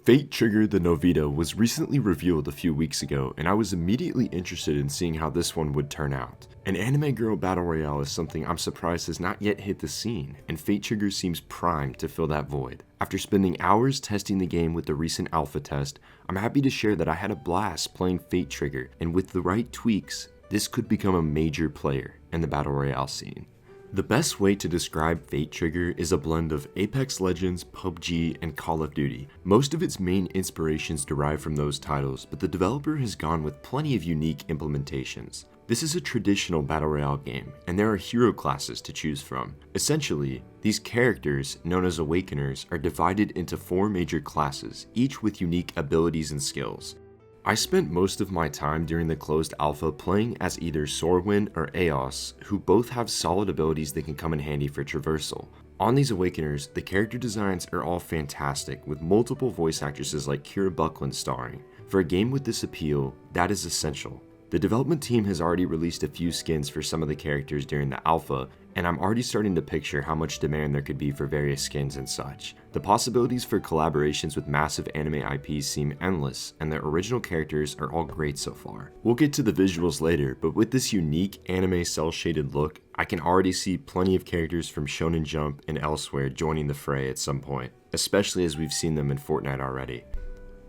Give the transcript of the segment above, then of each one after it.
Fate Trigger the Novita was recently revealed a few weeks ago, and I was immediately interested in seeing how this one would turn out. An anime girl battle royale is something I'm surprised has not yet hit the scene, and Fate Trigger seems primed to fill that void. After spending hours testing the game with the recent alpha test, I'm happy to share that I had a blast playing Fate Trigger, and with the right tweaks, this could become a major player in the battle royale scene. The best way to describe Fate Trigger is a blend of Apex Legends, PUBG, and Call of Duty. Most of its main inspirations derive from those titles, but the developer has gone with plenty of unique implementations. This is a traditional battle royale game, and there are hero classes to choose from. Essentially, these characters, known as Awakeners, are divided into 4 major classes, each with unique abilities and skills. I spent most of my time during the closed alpha playing as either Sorwin or Eos, who both have solid abilities that can come in handy for traversal. On these Awakeners, the character designs are all fantastic, with multiple voice actresses like Kira Buckland starring. For a game with this appeal, that is essential. The development team has already released a few skins for some of the characters during the alpha, and I'm already starting to picture how much demand there could be for various skins and such. The possibilities for collaborations with massive anime IPs seem endless, and the original characters are all great so far. We'll get to the visuals later, but with this unique anime cel-shaded look, I can already see plenty of characters from Shonen Jump and elsewhere joining the fray at some point, especially as we've seen them in Fortnite already.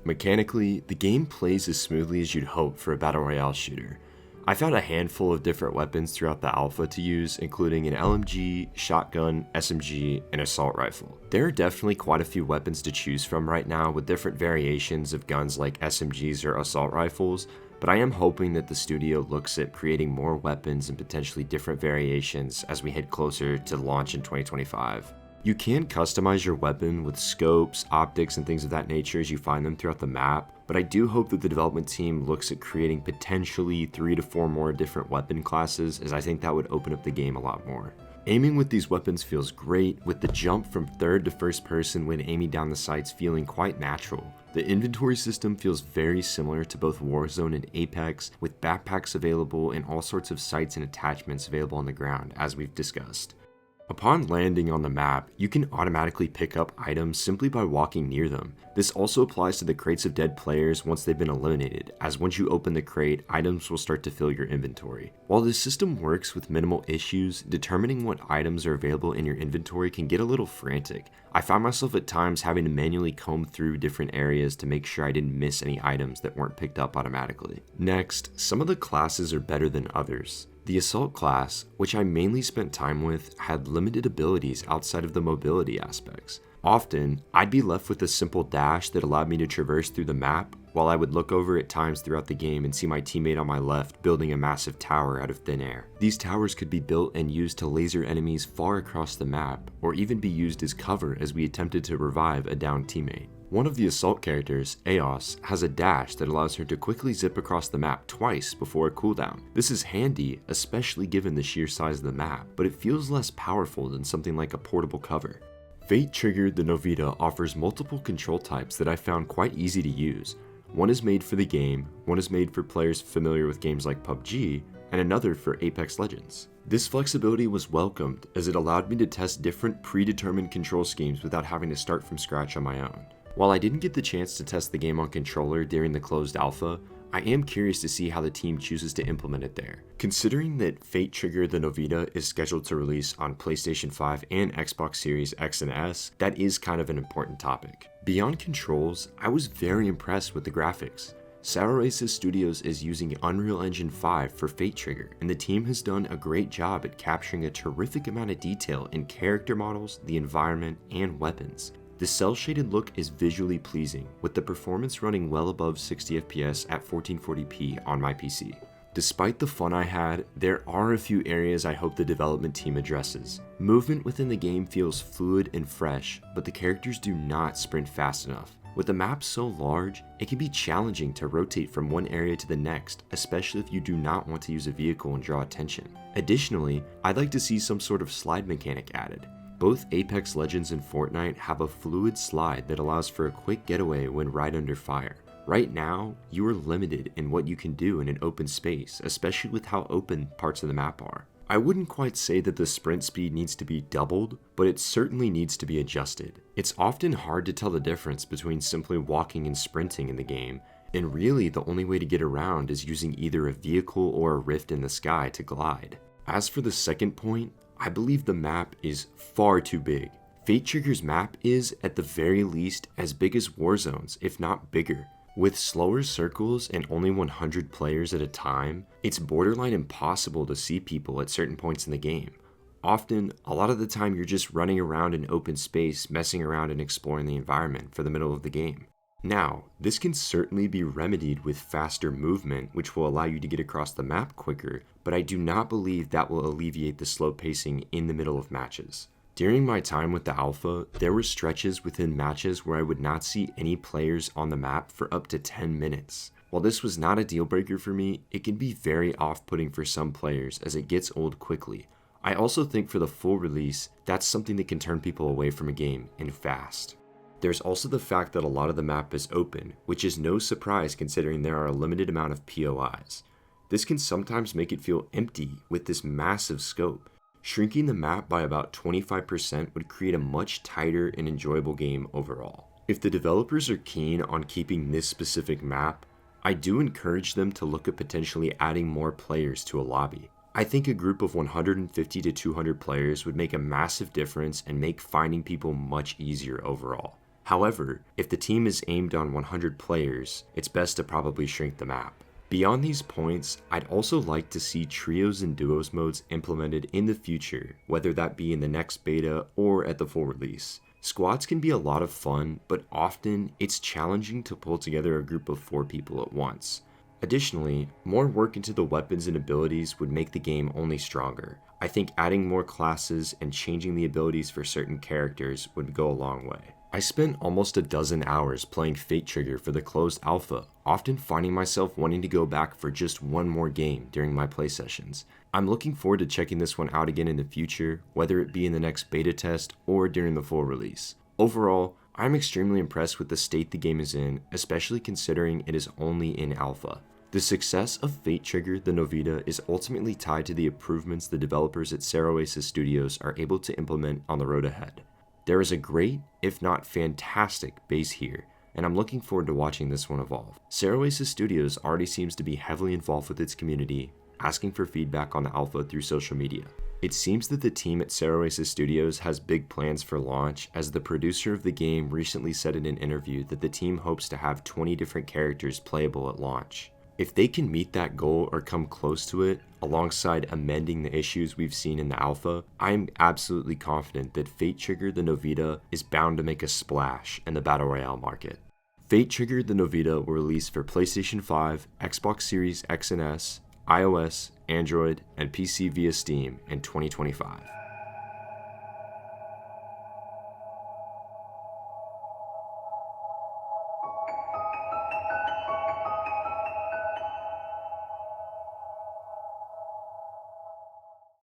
Mechanically, the game plays as smoothly as you'd hope for a battle royale shooter. I found a handful of different weapons throughout the alpha to use, including an LMG, shotgun, SMG, and assault rifle. There are definitely quite a few weapons to choose from right now, with different variations of guns like SMGs or assault rifles, but I am hoping that the studio looks at creating more weapons and potentially different variations as we head closer to launch in 2025. You can customize your weapon with scopes, optics, and things of that nature as you find them throughout the map, but I do hope that the development team looks at creating potentially 3 to 4 more different weapon classes, as I think that would open up the game a lot more. Aiming with these weapons feels great, with the jump from third to first person when aiming down the sights feeling quite natural. The inventory system feels very similar to both Warzone and Apex, with backpacks available and all sorts of sights and attachments available on the ground, as we've discussed. Upon landing on the map, you can automatically pick up items simply by walking near them. This also applies to the crates of dead players once they've been eliminated, as once you open the crate, items will start to fill your inventory. While this system works with minimal issues, determining what items are available in your inventory can get a little frantic. I found myself at times having to manually comb through different areas to make sure I didn't miss any items that weren't picked up automatically. Next, some of the classes are better than others. The Assault class, which I mainly spent time with, had limited abilities outside of the mobility aspects. Often, I'd be left with a simple dash that allowed me to traverse through the map, while I would look over at times throughout the game and see my teammate on my left building a massive tower out of thin air. These towers could be built and used to laser enemies far across the map, or even be used as cover as we attempted to revive a downed teammate. One of the Assault characters, Eos, has a dash that allows her to quickly zip across the map twice before a cooldown. This is handy, especially given the sheer size of the map, but it feels less powerful than something like a portable cover. Fate Trigger the Novita offers multiple control types that I found quite easy to use. One is made for the game, one is made for players familiar with games like PUBG, and another for Apex Legends. This flexibility was welcomed as it allowed me to test different predetermined control schemes without having to start from scratch on my own. While I didn't get the chance to test the game on controller during the closed alpha, I am curious to see how the team chooses to implement it there. Considering that Fate Trigger the Novita is scheduled to release on PlayStation 5 and Xbox Series X and S, that is kind of an important topic. Beyond controls, I was very impressed with the graphics. Sour Studios is using Unreal Engine 5 for Fate Trigger, and the team has done a great job at capturing a terrific amount of detail in character models, the environment, and weapons. The cel-shaded look is visually pleasing, with the performance running well above 60 FPS at 1440p on my PC. Despite the fun I had, there are a few areas I hope the development team addresses. Movement within the game feels fluid and fresh, but the characters do not sprint fast enough. With the map so large, it can be challenging to rotate from one area to the next, especially if you do not want to use a vehicle and draw attention. Additionally, I'd like to see some sort of slide mechanic added. Both Apex Legends and Fortnite have a fluid slide that allows for a quick getaway when right under fire. Right now, you are limited in what you can do in an open space, especially with how open parts of the map are. I wouldn't quite say that the sprint speed needs to be doubled, but it certainly needs to be adjusted. It's often hard to tell the difference between simply walking and sprinting in the game, and really the only way to get around is using either a vehicle or a rift in the sky to glide. As for the second point, I believe the map is far too big. Fate Trigger's map is, at the very least, as big as Warzone's, if not bigger. With slower circles and only 100 players at a time, it's borderline impossible to see people at certain points in the game. Often, a lot of the time you're just running around in open space, messing around and exploring the environment for the middle of the game. Now, this can certainly be remedied with faster movement, which will allow you to get across the map quicker, but I do not believe that will alleviate the slow pacing in the middle of matches. During my time with the alpha, there were stretches within matches where I would not see any players on the map for up to 10 minutes. While this was not a deal breaker for me, it can be very off-putting for some players as it gets old quickly. I also think for the full release, that's something that can turn people away from a game, and fast. There's also the fact that a lot of the map is open, which is no surprise considering there are a limited amount of POIs. This can sometimes make it feel empty with this massive scope. Shrinking the map by about 25% would create a much tighter and enjoyable game overall. If the developers are keen on keeping this specific map, I do encourage them to look at potentially adding more players to a lobby. I think a group of 150 to 200 players would make a massive difference and make finding people much easier overall. However, if the team is aimed on 100 players, it's best to probably shrink the map. Beyond these points, I'd also like to see trios and duos modes implemented in the future, whether that be in the next beta or at the full release. Squads can be a lot of fun, but often it's challenging to pull together a group of 4 people at once. Additionally, more work into the weapons and abilities would make the game only stronger. I think adding more classes and changing the abilities for certain characters would go a long way. I spent almost a dozen hours playing Fate Trigger for the closed alpha, often finding myself wanting to go back for just one more game during my play sessions. I'm looking forward to checking this one out again in the future, whether it be in the next beta test or during the full release. Overall, I'm extremely impressed with the state the game is in, especially considering it is only in alpha. The success of Fate Trigger the Novita is ultimately tied to the improvements the developers at Oasis Studios are able to implement on the road ahead. There is a great, if not fantastic, base here, and I'm looking forward to watching this one evolve. Oasis Studios already seems to be heavily involved with its community, asking for feedback on the alpha through social media. It seems that the team at Oasis Studios has big plans for launch, as the producer of the game recently said in an interview that the team hopes to have 20 different characters playable at launch. If they can meet that goal or come close to it, alongside amending the issues we've seen in the alpha, I'm absolutely confident that Fate Trigger the Novita is bound to make a splash in the Battle Royale market. Fate Trigger the Novita will release for PlayStation 5, Xbox Series X and S, iOS, Android, and PC via Steam in 2025.